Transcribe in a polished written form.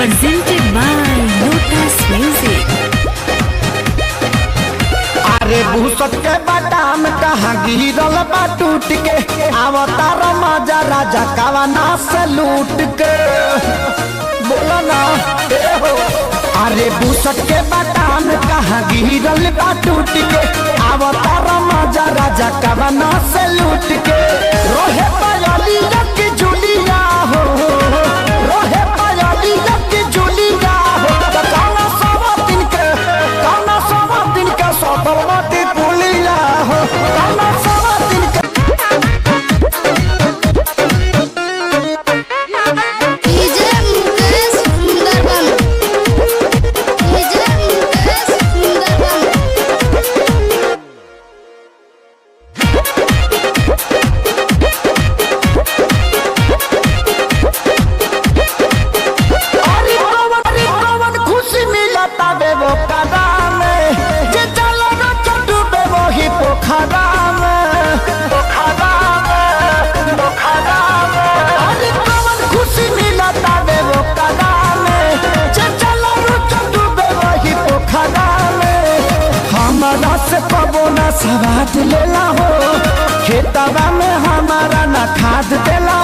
presented by Lotus Music। अरे भूसट के बादाम कहाँ गिरल बा टूट के अवतार मजा राजा कवना से लूट के बोला ना हो। अरे भूसट के बादाम कहाँ गिरल बा टूट के अवतार मजा राजा कवना से लूट के रोहे पायली की जुलिया हो रोहे पायली की जुलिया हो कौना सब दिन के सौतरवती पुलिया हो कौना सब दिन के स्वाद लेला हो खेतवा में हमारा न खाद देला